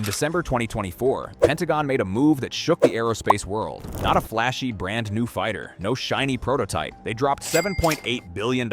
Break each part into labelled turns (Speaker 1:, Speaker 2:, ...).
Speaker 1: December 2024, Pentagon made a move that shook the aerospace world. Not a flashy, brand new fighter, no shiny prototype. They dropped $7.8 billion.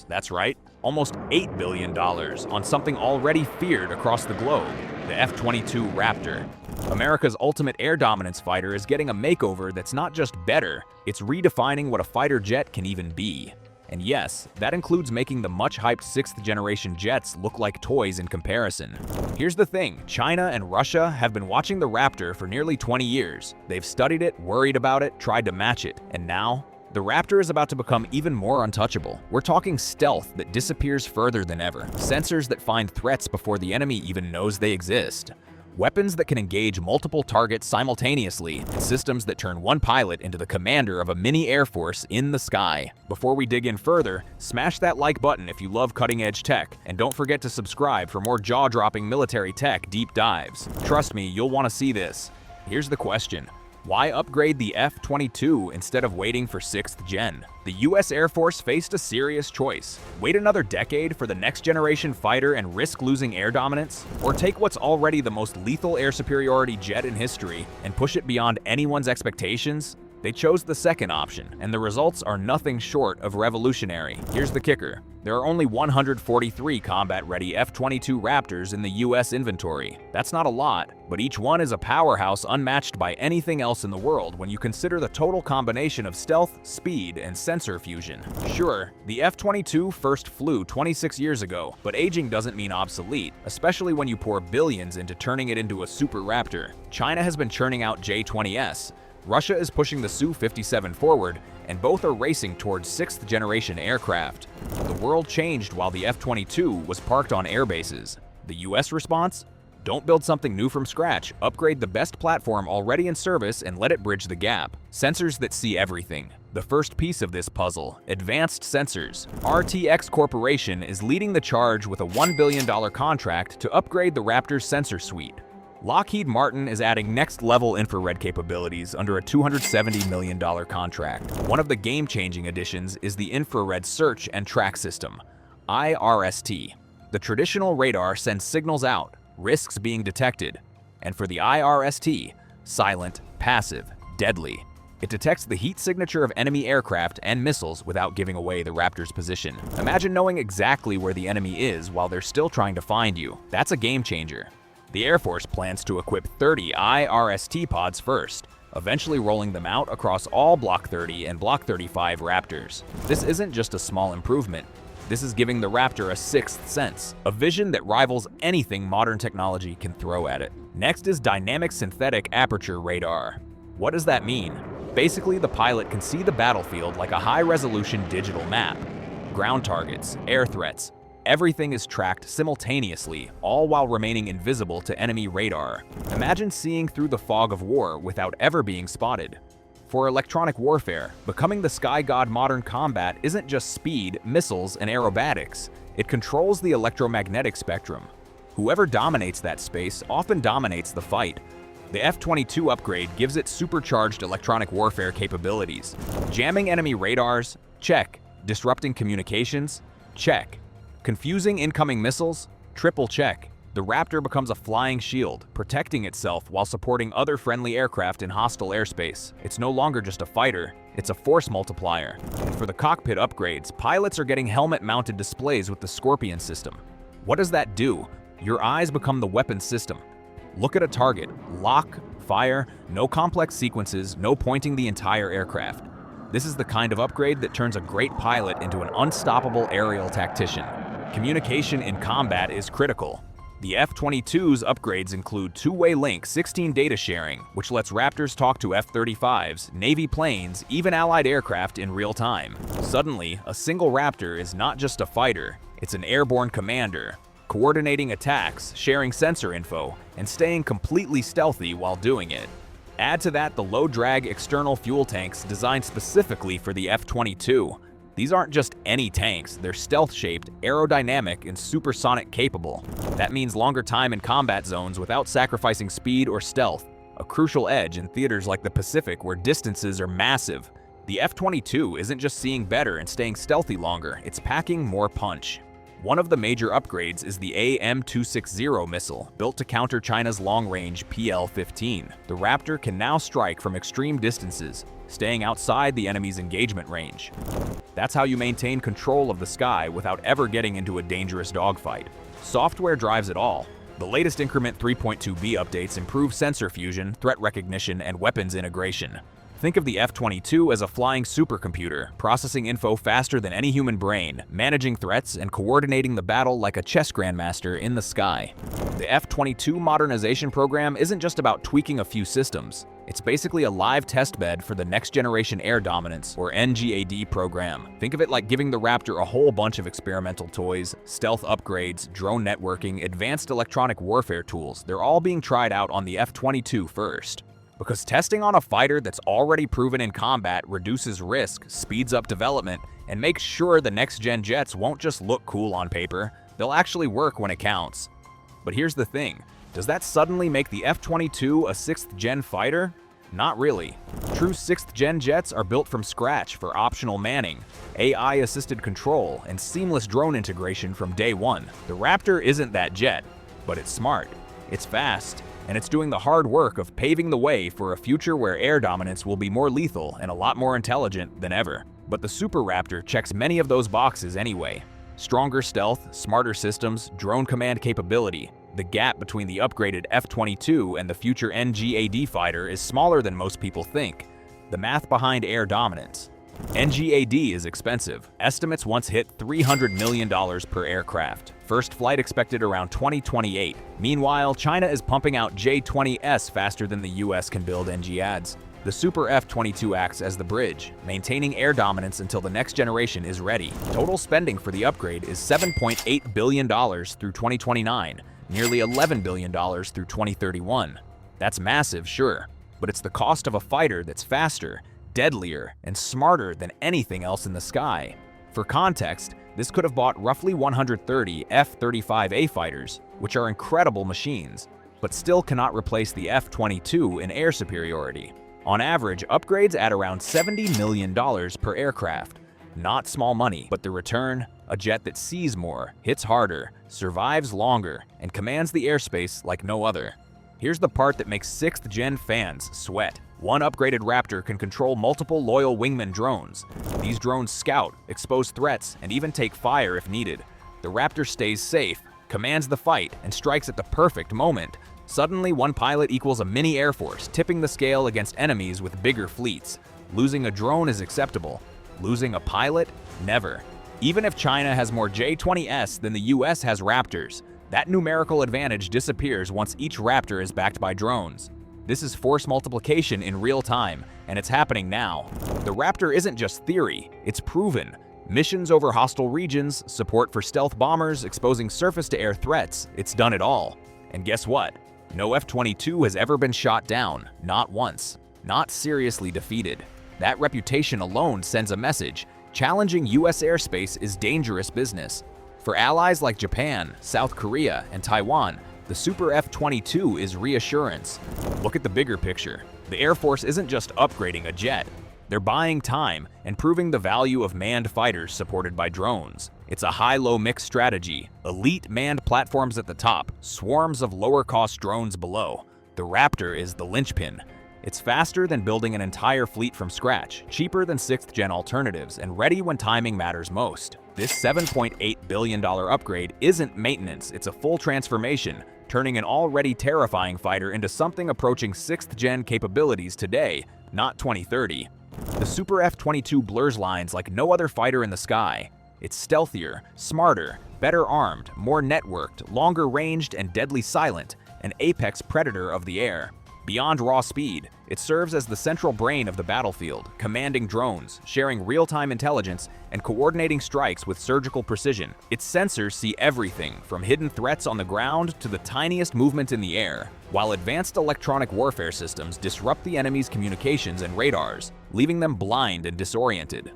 Speaker 1: That's right, almost $8 billion on something already feared across the globe, the F-22 Raptor. America's ultimate air dominance fighter is getting a makeover that's not just better, it's redefining what a fighter jet can even be. And yes, that includes making the much-hyped 6th-generation jets look like toys in comparison. Here's the thing, China and Russia have been watching the Raptor for nearly 20 years. They've studied it, worried about it, tried to match it, and now, the Raptor is about to become even more untouchable. We're talking stealth that disappears further than ever, sensors that find threats before the enemy even knows they exist, weapons that can engage multiple targets simultaneously, and systems that turn one pilot into the commander of a mini air force in the sky. Before we dig in further, smash that like button if you love cutting-edge tech, and don't forget to subscribe for more jaw-dropping military tech deep dives. Trust me, you'll want to see this. Here's the question. Why upgrade the F-22 instead of waiting for 6th Gen? The US Air Force faced a serious choice. Wait another decade for the next generation fighter and risk losing air dominance? Or take what's already the most lethal air superiority jet in history and push it beyond anyone's expectations? They chose the second option, and the results are nothing short of revolutionary. Here's the kicker. There are only 143 combat-ready F-22 Raptors in the US inventory. That's not a lot, but each one is a powerhouse unmatched by anything else in the world when you consider the total combination of stealth, speed, and sensor fusion. Sure, the F-22 first flew 26 years ago, but aging doesn't mean obsolete, especially when you pour billions into turning it into a super Raptor. China has been churning out J-20S, Russia is pushing the Su-57 forward, and both are racing towards 6th-generation aircraft. The world changed while the F-22 was parked on air bases. The US response? Don't build something new from scratch, upgrade the best platform already in service and let it bridge the gap. Sensors that see everything. The first piece of this puzzle, advanced sensors. RTX Corporation is leading the charge with a $1 billion contract to upgrade the Raptor's sensor suite. Lockheed Martin is adding next-level infrared capabilities under a $270 million contract. One of the game-changing additions is the Infrared Search and Track System, IRST. The traditional radar sends signals out, risks being detected. And for the IRST, silent, passive, deadly. It detects the heat signature of enemy aircraft and missiles without giving away the Raptor's position. Imagine knowing exactly where the enemy is while they're still trying to find you. That's a game-changer. The Air Force plans to equip 30 IRST pods first, eventually rolling them out across all Block 30 and Block 35 Raptors. This isn't just a small improvement. This is giving the Raptor a sixth sense, a vision that rivals anything modern technology can throw at it. Next is dynamic synthetic aperture radar. What does that mean? Basically, the pilot can see the battlefield like a high-resolution digital map. Ground targets, air threats, everything is tracked simultaneously, all while remaining invisible to enemy radar. Imagine seeing through the fog of war without ever being spotted. For electronic warfare, becoming the sky god modern combat isn't just speed, missiles, and aerobatics. It controls the electromagnetic spectrum. Whoever dominates that space often dominates the fight. The F-22 upgrade gives it supercharged electronic warfare capabilities. Jamming enemy radars? Check. Disrupting communications? Check. Confusing incoming missiles? Triple check. The Raptor becomes a flying shield, protecting itself while supporting other friendly aircraft in hostile airspace. It's no longer just a fighter, it's a force multiplier. And for the cockpit upgrades, pilots are getting helmet-mounted displays with the Scorpion system. What does that do? Your eyes become the weapon system. Look at a target, lock, fire, no complex sequences, no pointing the entire aircraft. This is the kind of upgrade that turns a great pilot into an unstoppable aerial tactician. Communication in combat is critical. The F-22's upgrades include two-way link 16 data sharing, which lets Raptors talk to F-35s, Navy planes, even allied aircraft in real time. Suddenly, a single Raptor is not just a fighter, it's an airborne commander, coordinating attacks, sharing sensor info, and staying completely stealthy while doing it. Add to that the low-drag external fuel tanks designed specifically for the F-22. These aren't just any tanks, they're stealth-shaped, aerodynamic, and supersonic capable. That means longer time in combat zones without sacrificing speed or stealth, a crucial edge in theaters like the Pacific where distances are massive. The F-22 isn't just seeing better and staying stealthy longer, it's packing more punch. One of the major upgrades is the AM-260 missile, built to counter China's long-range PL-15. The Raptor can now strike from extreme distances, staying outside the enemy's engagement range. That's how you maintain control of the sky without ever getting into a dangerous dogfight. Software drives it all. The latest Increment 3.2b updates improve sensor fusion, threat recognition, and weapons integration. Think of the F-22 as a flying supercomputer, processing info faster than any human brain, managing threats, and coordinating the battle like a chess grandmaster in the sky. The F-22 modernization program isn't just about tweaking a few systems. It's basically a live testbed for the Next Generation Air Dominance, or NGAD program. Think of it like giving the Raptor a whole bunch of experimental toys, stealth upgrades, drone networking, advanced electronic warfare tools. They're all being tried out on the F-22 first. Because testing on a fighter that's already proven in combat reduces risk, speeds up development, and makes sure the next-gen jets won't just look cool on paper, they'll actually work when it counts. But here's the thing, does that suddenly make the F-22 a 6th-gen fighter? Not really. True 6th-gen jets are built from scratch for optional manning, AI-assisted control, and seamless drone integration from day one. The Raptor isn't that jet, but it's smart, it's fast, and it's doing the hard work of paving the way for a future where air dominance will be more lethal and a lot more intelligent than ever. But the Super Raptor checks many of those boxes anyway. Stronger stealth, smarter systems, drone command capability. The gap between the upgraded F-22 and the future NGAD fighter is smaller than most people think. The math behind air dominance. NGAD is expensive. Estimates once hit $300 million per aircraft. First flight expected around 2028. Meanwhile, China is pumping out J-20S faster than the US can build NGADs. The Super F-22 acts as the bridge, maintaining air dominance until the next generation is ready. Total spending for the upgrade is $7.8 billion through 2029, nearly $11 billion through 2031. That's massive, sure, but it's the cost of a fighter that's faster, deadlier, and smarter than anything else in the sky. For context, this could have bought roughly 130 F-35A fighters, which are incredible machines, but still cannot replace the F-22 in air superiority. On average, upgrades add around $70 million per aircraft. Not small money, but the return? A jet that sees more, hits harder, survives longer, and commands the airspace like no other. Here's the part that makes 6th-gen fans sweat. One upgraded Raptor can control multiple loyal wingman drones. These drones scout, expose threats, and even take fire if needed. The Raptor stays safe, commands the fight, and strikes at the perfect moment. Suddenly, one pilot equals a mini Air Force, tipping the scale against enemies with bigger fleets. Losing a drone is acceptable. Losing a pilot? Never. Even if China has more J-20S than the US has Raptors, that numerical advantage disappears once each Raptor is backed by drones. This is force multiplication in real time, and it's happening now. The Raptor isn't just theory, it's proven. Missions over hostile regions, support for stealth bombers, exposing surface-to-air threats, it's done it all. And guess what? No F-22 has ever been shot down, not once. Not seriously defeated. That reputation alone sends a message. Challenging US airspace is dangerous business. For allies like Japan, South Korea, and Taiwan, the Super F-22 is reassurance. Look at the bigger picture. The Air Force isn't just upgrading a jet. They're buying time and proving the value of manned fighters supported by drones. It's a high-low mix strategy. Elite manned platforms at the top, swarms of lower-cost drones below. The Raptor is the linchpin. It's faster than building an entire fleet from scratch, cheaper than 6th-gen alternatives, and ready when timing matters most. This $7.8 billion upgrade isn't maintenance, it's a full transformation, turning an already terrifying fighter into something approaching 6th-gen capabilities today, not 2030. The Super F-22 blurs lines like no other fighter in the sky. It's stealthier, smarter, better armed, more networked, longer ranged, and deadly silent, an apex predator of the air. Beyond raw speed, it serves as the central brain of the battlefield, commanding drones, sharing real-time intelligence, and coordinating strikes with surgical precision. Its sensors see everything, from hidden threats on the ground to the tiniest movement in the air, while advanced electronic warfare systems disrupt the enemy's communications and radars, leaving them blind and disoriented.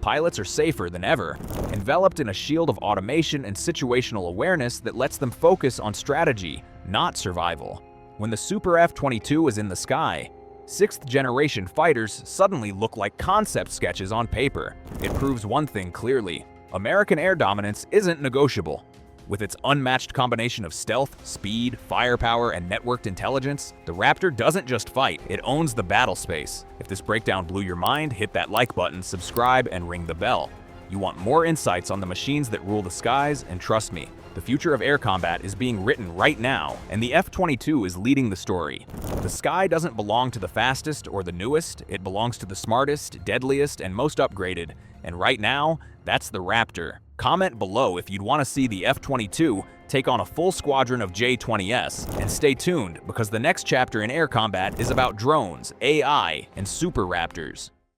Speaker 1: Pilots are safer than ever, enveloped in a shield of automation and situational awareness that lets them focus on strategy, not survival. When the Super F-22 is in the sky, 6th-generation fighters suddenly look like concept sketches on paper. It proves one thing clearly: American air dominance isn't negotiable. With its unmatched combination of stealth, speed, firepower, and networked intelligence, the Raptor doesn't just fight, it owns the battle space. If this breakdown blew your mind, hit that like button, subscribe, and ring the bell. You want more insights on the machines that rule the skies, and trust me, the future of air combat is being written right now, and the F-22 is leading the story. The sky doesn't belong to the fastest or the newest, it belongs to the smartest, deadliest, and most upgraded. And right now, that's the Raptor. Comment below if you'd want to see the F-22 take on a full squadron of J-20S, and stay tuned because the next chapter in air combat is about drones, AI, and super Raptors.